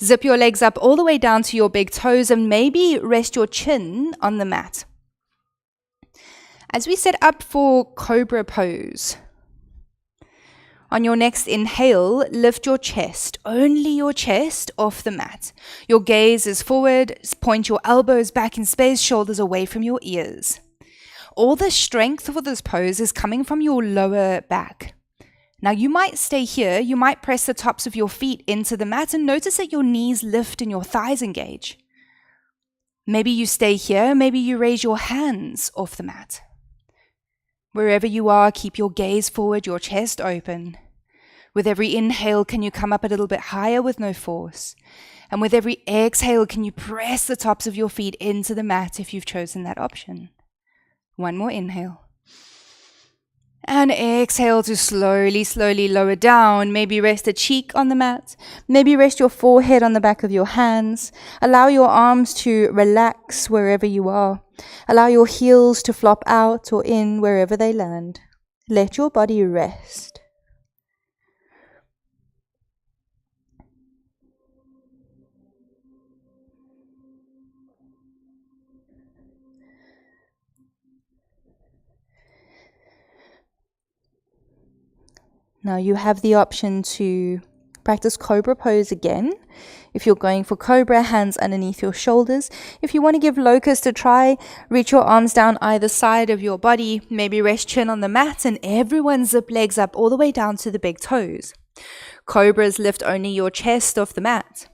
Zip your legs up all the way down to your big toes and maybe rest your chin on the mat. As we set up for Cobra Pose, on your next inhale, lift your chest, only your chest, off the mat. Your gaze is forward, point your elbows back in space, shoulders away from your ears. All the strength for this pose is coming from your lower back. Now you might stay here, you might press the tops of your feet into the mat and notice that your knees lift and your thighs engage. Maybe you stay here, maybe you raise your hands off the mat. Wherever you are, keep your gaze forward, your chest open. With every inhale, can you come up a little bit higher with no force? And with every exhale, can you press the tops of your feet into the mat if you've chosen that option? One more inhale. And exhale to slowly, slowly lower down. Maybe rest a cheek on the mat. Maybe rest your forehead on the back of your hands. Allow your arms to relax wherever you are. Allow your heels to flop out or in wherever they land. Let your body rest. Now you have the option to practice Cobra Pose again. If you're going for Cobra, hands underneath your shoulders. If you want to give Locust a try, reach your arms down either side of your body, maybe rest chin on the mat, and everyone zip legs up all the way down to the big toes. Cobras, lift only your chest off the mat.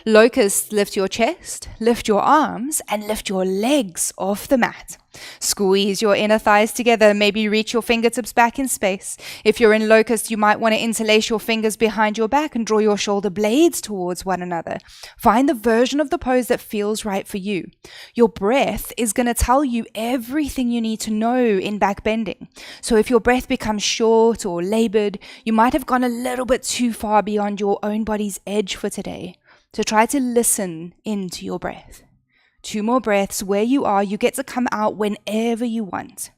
Locusts, lift your chest, lift your arms, and lift your legs off the mat. Squeeze your inner thighs together, maybe reach your fingertips back in space. If you're in locust, you might want to interlace your fingers behind your back and draw your shoulder blades towards one another. Find the version of the pose that feels right for you. Your breath is going to tell you everything you need to know in back bending. So if your breath becomes short or labored, you might have gone a little bit too far beyond your own body's edge for today. So try to listen into your breath. 2 more breaths. Where you are, you get to come out whenever you want.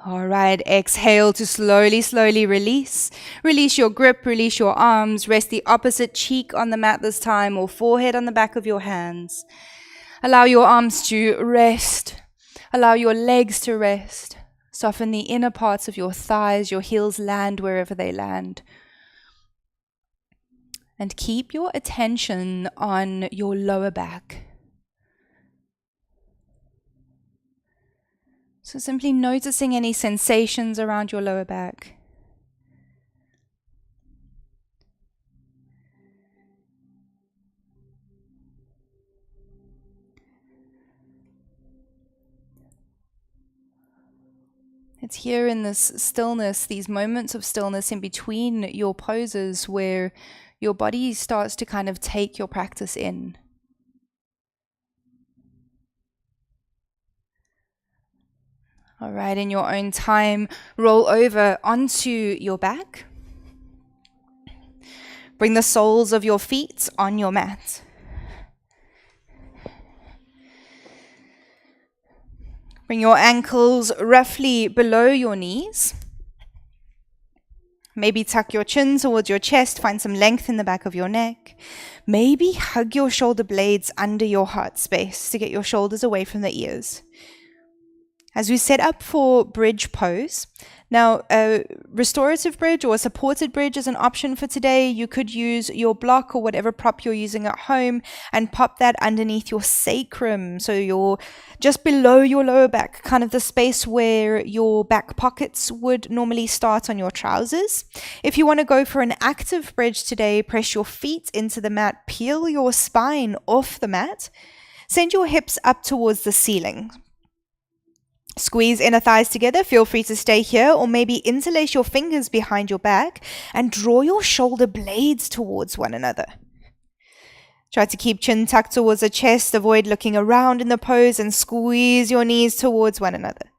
All right, exhale to slowly release. Release your grip, release your arms. Rest the opposite cheek on the mat this time, or forehead on the back of your hands. Allow your arms to rest. Allow your legs to rest. Soften the inner parts of your thighs. Your heels land wherever they land. And keep your attention on your lower back. So simply noticing any sensations around your lower back. It's here in this stillness, these moments of stillness in between your poses, where your body starts to kind of take your practice in. All right, in your own time, roll over onto your back. Bring the soles of your feet on your mat. Bring your ankles roughly below your knees. Maybe tuck your chin towards your chest, find some length in the back of your neck. Maybe hug your shoulder blades under your heart space to get your shoulders away from the ears. As we set up for bridge pose, now a restorative bridge or a supported bridge is an option for today. You could use your block or whatever prop you're using at home and pop that underneath your sacrum. So you're just below your lower back, kind of the space where your back pockets would normally start on your trousers. If you want to go for an active bridge today, press your feet into the mat, peel your spine off the mat, send your hips up towards the ceiling. Squeeze inner thighs together. Feel free to stay here, or maybe interlace your fingers behind your back and draw your shoulder blades towards one another. Try to keep chin tucked towards the chest. Avoid looking around in the pose and squeeze your knees towards one another.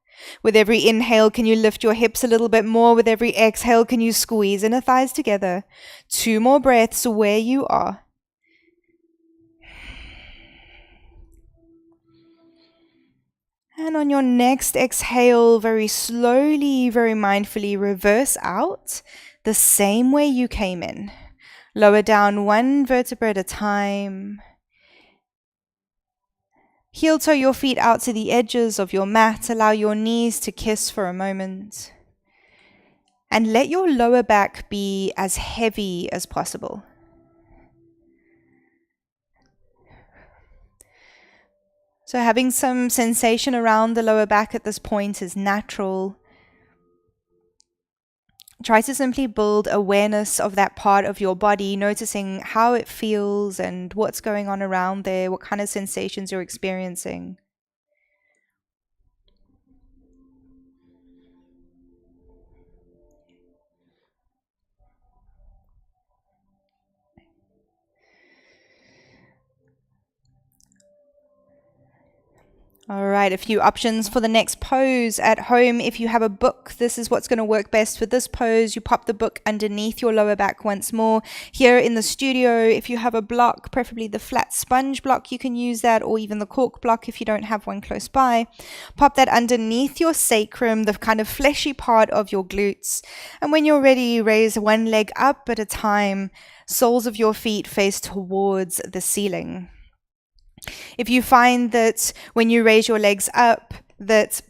With every inhale, can you lift your hips a little bit more? With every exhale, can you squeeze inner thighs together? 2 more breaths where you are. And on your next exhale, very slowly, very mindfully reverse out the same way you came in. Lower down 1 vertebra at a time. Heel toe your feet out to the edges of your mat. Allow your knees to kiss for a moment. And let your lower back be as heavy as possible. So having some sensation around the lower back at this point is natural. Try to simply build awareness of that part of your body, noticing how it feels and what's going on around there, what kind of sensations you're experiencing. All right, a few options for the next pose at home. If you have a book, this is what's going to work best for this pose. You pop the book underneath your lower back once more. Here in the studio, if you have a block, preferably the flat sponge block, you can use that, or even the cork block if you don't have one close by. Pop that underneath your sacrum, the kind of fleshy part of your glutes. And when you're ready, raise one leg up at a time. Soles of your feet face towards the ceiling. If you find that when you raise your legs up, that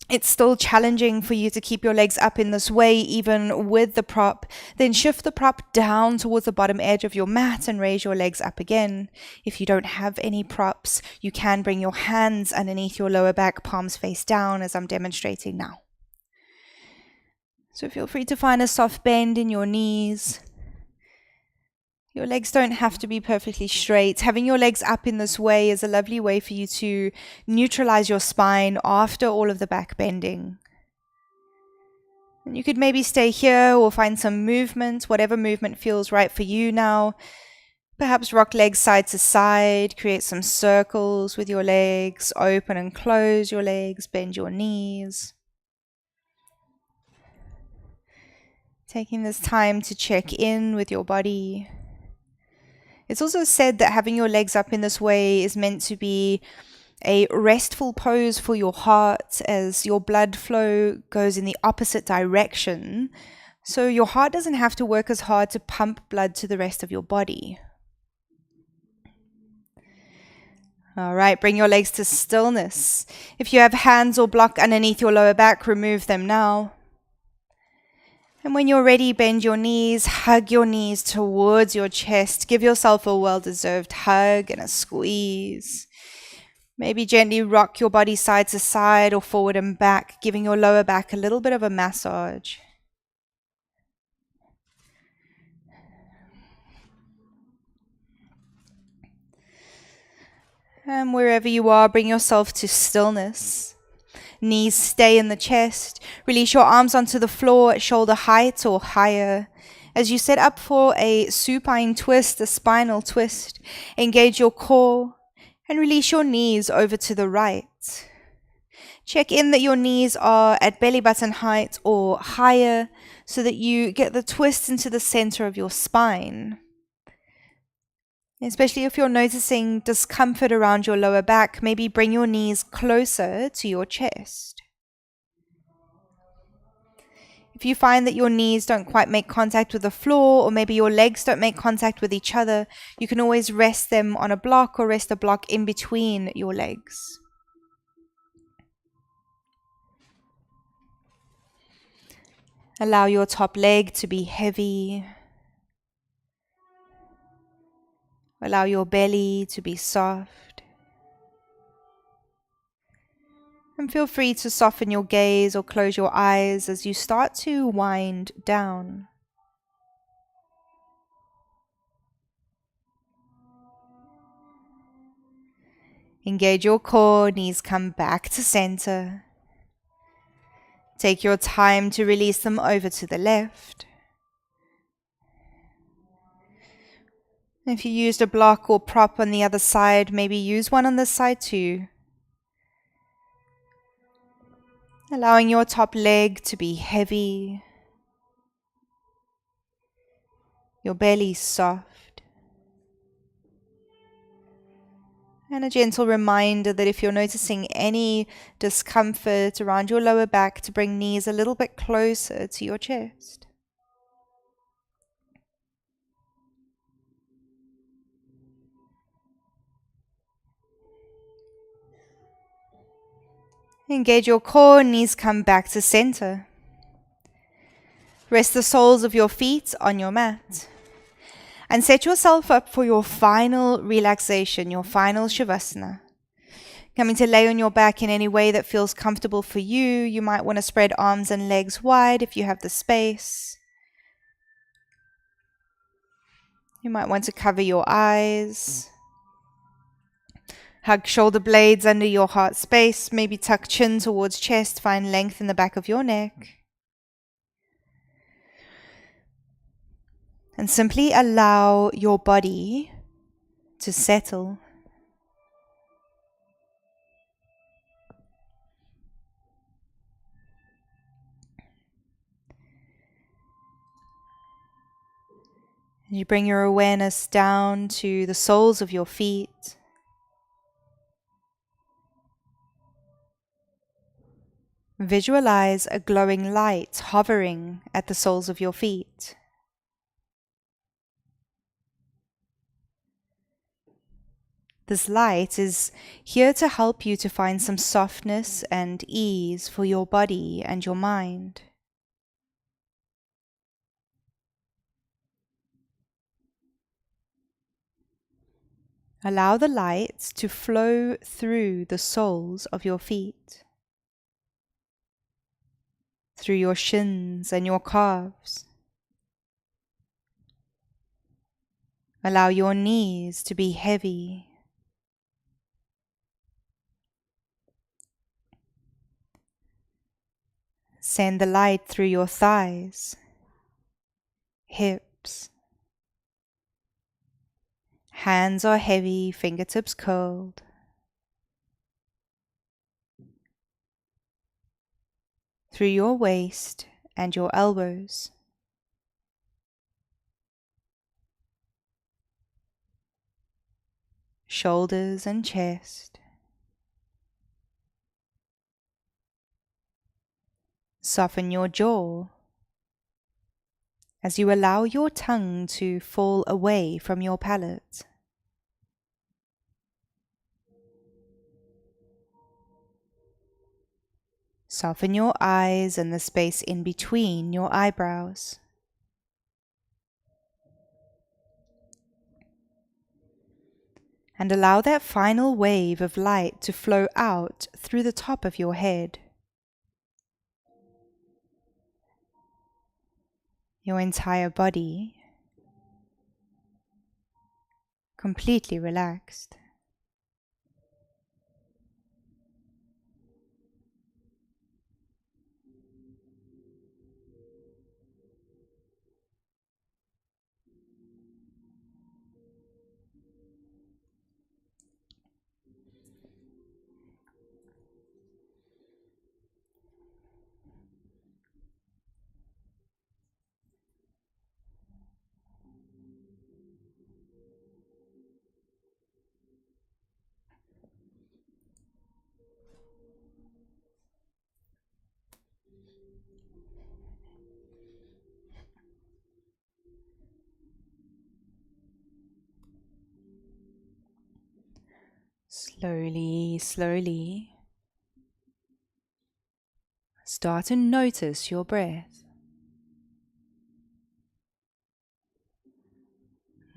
it's still challenging for you to keep your legs up in this way, even with the prop, then shift the prop down towards the bottom edge of your mat and raise your legs up again. If you don't have any props, you can bring your hands underneath your lower back, palms face down, as I'm demonstrating now. So feel free to find a soft bend in your knees. Your legs don't have to be perfectly straight. Having your legs up in this way is a lovely way for you to neutralize your spine after all of the back bending. And you could maybe stay here or find some movement, whatever movement feels right for you now. Perhaps rock legs side to side, create some circles with your legs, open and close your legs, bend your knees. Taking this time to check in with your body. It's also said that having your legs up in this way is meant to be a restful pose for your heart, as your blood flow goes in the opposite direction. So your heart doesn't have to work as hard to pump blood to the rest of your body. All right, bring your legs to stillness. If you have hands or block underneath your lower back, remove them now. And when you're ready, bend your knees, hug your knees towards your chest. Give yourself a well-deserved hug and a squeeze. Maybe gently rock your body side to side or forward and back, giving your lower back a little bit of a massage. And wherever you are, bring yourself to stillness. Knees stay in the chest. Release your arms onto the floor at shoulder height or higher. As you set up for a supine twist, a spinal twist, engage your core and release your knees over to the right. Check in that your knees are at belly button height or higher so that you get the twist into the center of your spine. Especially if you're noticing discomfort around your lower back, maybe bring your knees closer to your chest. If you find that your knees don't quite make contact with the floor, or maybe your legs don't make contact with each other, you can always rest them on a block or rest a block in between your legs. Allow your top leg to be heavy. Allow your belly to be soft. And feel free to soften your gaze or close your eyes as you start to wind down. Engage your core, knees come back to center. Take your time to release them over to the left. If you used a block or prop on the other side, maybe use one on this side too. Allowing your top leg to be heavy. Your belly soft. And a gentle reminder that if you're noticing any discomfort around your lower back, to bring knees a little bit closer to your chest. Engage your core, knees come back to center. Rest the soles of your feet on your mat. And set yourself up for your final relaxation, your final Shavasana. Coming to lay on your back in any way that feels comfortable for you. You might want to spread arms and legs wide if you have the space. You might want to cover your eyes. Hug shoulder blades under your heart space. Maybe tuck chin towards chest. Find length in the back of your neck. And simply allow your body to settle. You bring your awareness down to the soles of your feet. Visualize a glowing light hovering at the soles of your feet. This light is here to help you to find some softness and ease for your body and your mind. Allow the light to flow through the soles of your feet, through your shins and your calves. Allow your knees to be heavy. Send the light through your thighs, hips. Hands are heavy, fingertips curled. Through your waist and your elbows. Shoulders and chest. Soften your jaw as you allow your tongue to fall away from your palate. Soften your eyes and the space in between your eyebrows. And allow that final wave of light to flow out through the top of your head. Your entire body completely relaxed. Slowly, slowly, start to notice your breath.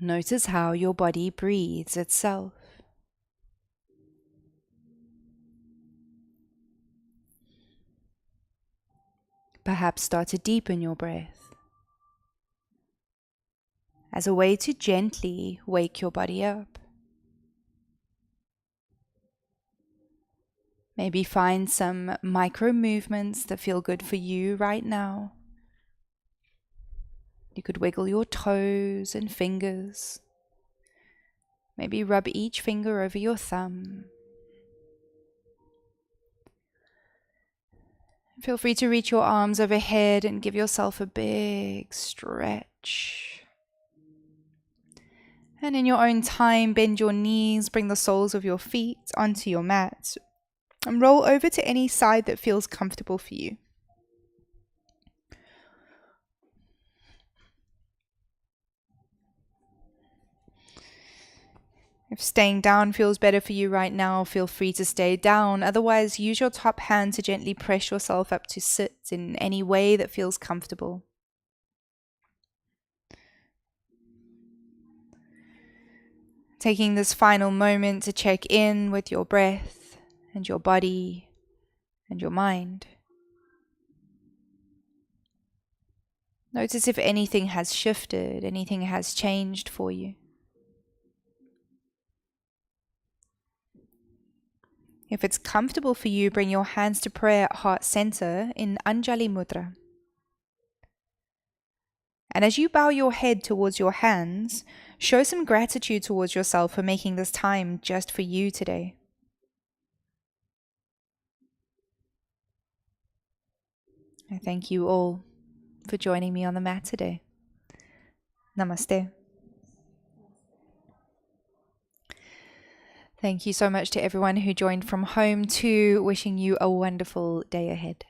Notice how your body breathes itself. Perhaps start to deepen your breath as a way to gently wake your body up. Maybe find some micro movements that feel good for you right now. You could wiggle your toes and fingers. Maybe rub each finger over your thumb. Feel free to reach your arms overhead and give yourself a big stretch. And in your own time, bend your knees, bring the soles of your feet onto your mat, and roll over to any side that feels comfortable for you. If staying down feels better for you right now, feel free to stay down. Otherwise, use your top hand to gently press yourself up to sit in any way that feels comfortable. Taking this final moment to check in with your breath and your body and your mind. Notice if anything has shifted, anything has changed for you. If it's comfortable for you, bring your hands to prayer at heart center in Anjali Mudra. And as you bow your head towards your hands, show some gratitude towards yourself for making this time just for you today. I thank you all for joining me on the mat today. Namaste. Thank you so much to everyone who joined from home too. Wishing you a wonderful day ahead.